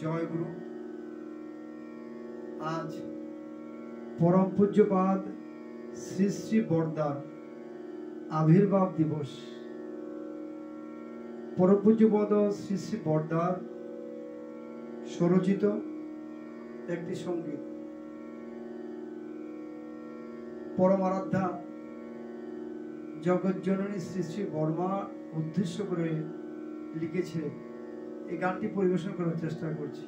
জয় গুরু। আজ পরম পূজ্যপাদ শ্রী শ্রী বরদার আবির্ভাব দিবস। পরম পূজ্যপাদ শ্রী শ্রী বরদার স্বরচিত একটি সঙ্গীত পরম আরাধ্যা জগজ্জননী শ্রী শ্রী বর্মা উদ্দেশ্য করে লিখেছিলেন। এই গানটি পরিবেশন করার চেষ্টা করছি।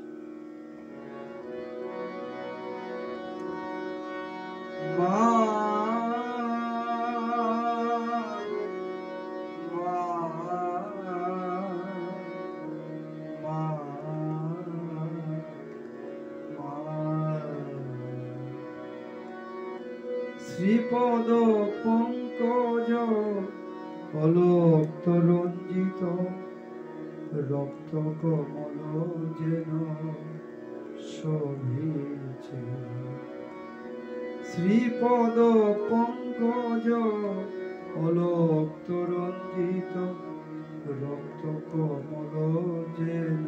শ্রীপদ পঙ্কজ কলক তরঞ্জিত রক্ত কমল যেন শোভিছে। শ্রীপদ পঙ্কজ কলক তরঞ্জিত রক্ত কমল যেন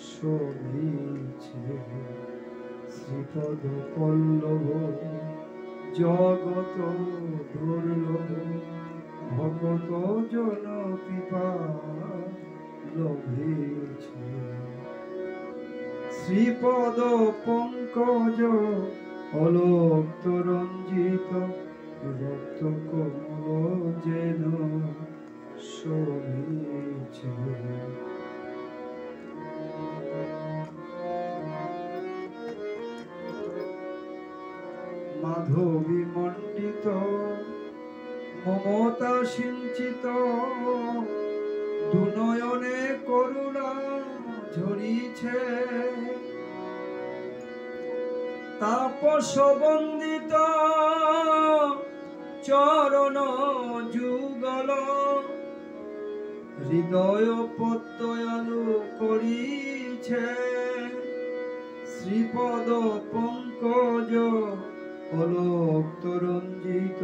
শোভিছে। শ্রীপদ পল্লব জগত দুর্লভ ভগত জন কৃপা লভিছে। শ্রীপদ পঙ্কজ অলোক তরঞ্জিত রক্ত কমল যেন শোভিছে। মাধবী মণ্ডিত মমতা সিঞ্চিত দুনয়নে করুণা ঝরিছে। তাপস বন্দিত চরণ যুগল হৃদয় পদ্ময়ালু করিছে। শ্রীপদ পঙ্কজ অলোক তরঞ্জিত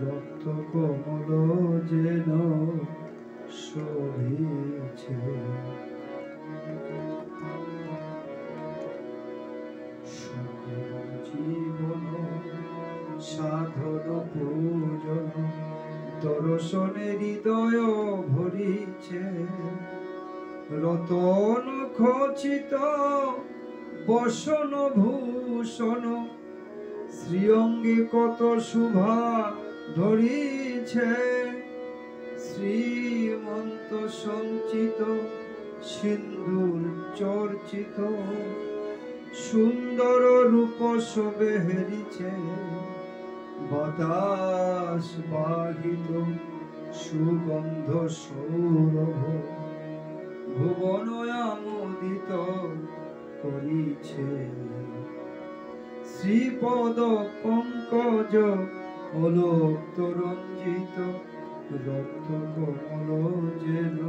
রক্ত কমল যেন শোভিছে। জীবন সাধন পূজন দর্শনে হৃদয় ভরিছে। রতন খচিত বসন ভূষণ শ্রীঅঙ্গে কত শোভা ধরিছে। শ্রীমন্ত সঞ্চিত সিন্দুর চর্চিত সুন্দর রূপ শোভে হেরিছে। বাতাস বাহিত সুগন্ধ সৌরভ ভুবন আমোদিত করিছে। শ্রীপদ পঙ্কজ অলোক তরঞ্জিত রক্ত কমল যেন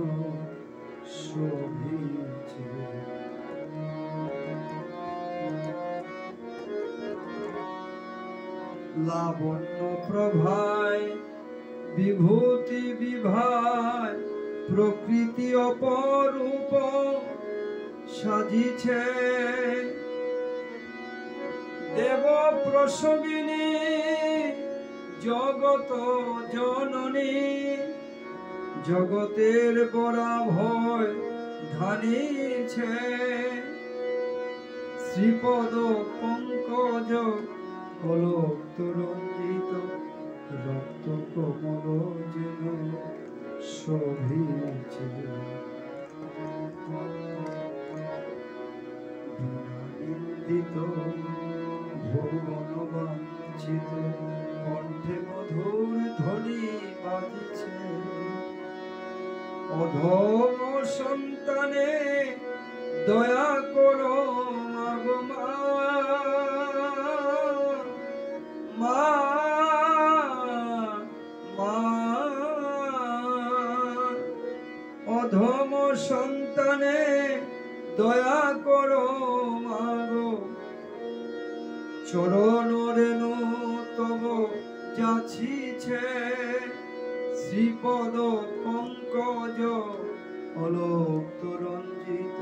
শোভিছে। লাবণ্য প্রভায় বিভূতি বিভায় প্রকৃতি অপরূপ সাজিছে। দেব প্রসবিনী জগত জননী জগতের বড়া ভয় ধানিছে। শ্রীপদ পঙ্কজ কলক তরঞ্জিত রক্ত কমল যেন শোভিছে। নিন্দিত ভুবন বাঞ্ছিত কণ্ঠে মধুর ধ্বনি বাজিছে। অধম সন্তানে দয়া করো মাগো মা। মা মা অধম সন্তানে দয়া করো মাগো। চরণ রেণু তব যাচিছে। শ্রীপদ পঙ্কজ অলোক তরঞ্জিত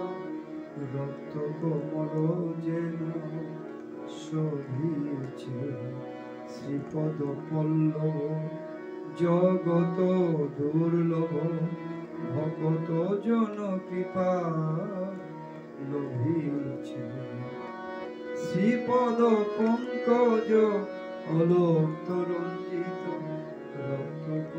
শোভিছে শ্রীপদ পল্লব জগত দুর্লভ ভগত জন কৃপা লোভিছে শ্রীপদ পঙ্কজ অলোক রঞ্জিত রক্ত